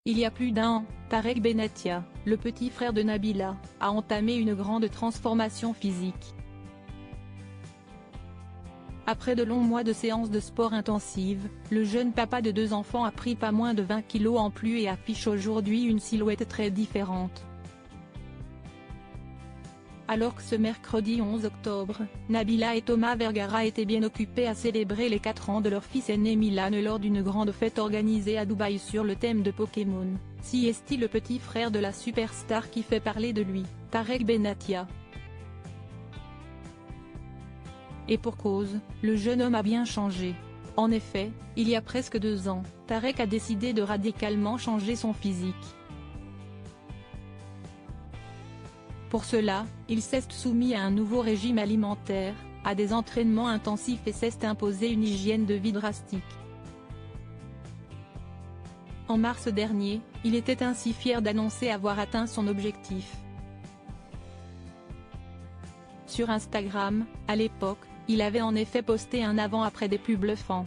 Il y a plus d'un an, Tarek Benatia, le petit frère de Nabila, a entamé une grande transformation physique. Après de longs mois de séances de sport intensives, le jeune papa de 2 enfants a pris pas moins de 20 kilos en plus et affiche aujourd'hui une silhouette très différente. Alors que ce mercredi 11 octobre, Nabila et Thomas Vergara étaient bien occupés à célébrer les 4 ans de leur fils aîné Milan lors d'une grande fête organisée à Dubaï sur le thème de Pokémon, si est-il le petit frère de la superstar qui fait parler de lui, Tarek Benatia. Et pour cause, le jeune homme a bien changé. En effet, il y a presque 2 ans, Tarek a décidé de radicalement changer son physique. Pour cela, il s'est soumis à un nouveau régime alimentaire, à des entraînements intensifs et s'est imposé une hygiène de vie drastique. En mars dernier, il était ainsi fier d'annoncer avoir atteint son objectif. Sur Instagram, à l'époque, il avait en effet posté un avant-après des plus bluffants.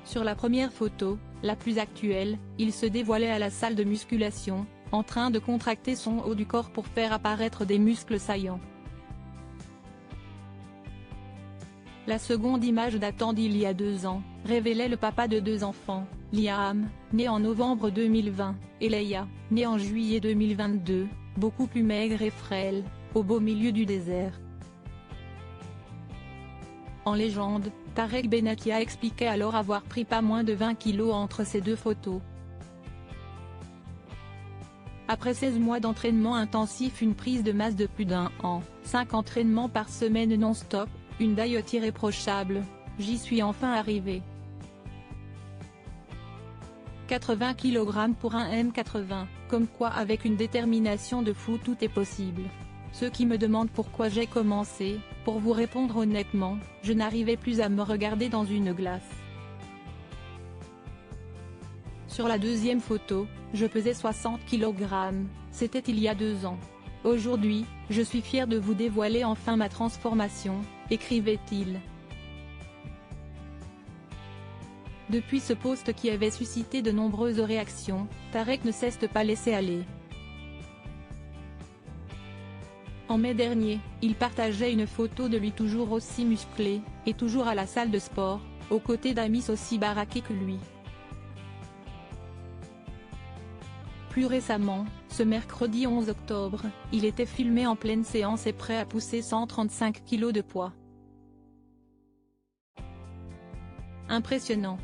Sur la première photo, la plus actuelle, il se dévoilait à la salle de musculation, en train de contracter son haut du corps pour faire apparaître des muscles saillants. La seconde image datant d'il y a 2 ans, révélait le papa de 2 enfants, Liam, né en novembre 2020, et Leia, née en juillet 2022, beaucoup plus maigre et frêle, au beau milieu du désert. En légende, Tarek Benatia expliquait alors avoir pris pas moins de 20 kilos entre ces 2 photos. Après 16 mois d'entraînement intensif, une prise de masse de plus d'1 an, 5 entraînements par semaine non-stop, une diète irréprochable, j'y suis enfin arrivé. 80 kg pour un M80, comme quoi avec une détermination de fou tout est possible. Ceux qui me demandent pourquoi j'ai commencé, pour vous répondre honnêtement, je n'arrivais plus à me regarder dans une glace. Sur la deuxième photo, je pesais 60 kg, c'était il y a 2 ans. Aujourd'hui, je suis fier de vous dévoiler enfin ma transformation, écrivait-il. Depuis ce post qui avait suscité de nombreuses réactions, Tarek ne cesse de pas laisser aller. En mai dernier, il partageait une photo de lui toujours aussi musclé, et toujours à la salle de sport, aux côtés d'amis aussi baraqués que lui. Plus récemment, ce mercredi 11 octobre, il était filmé en pleine séance et prêt à pousser 135 kg de poids. Impressionnant.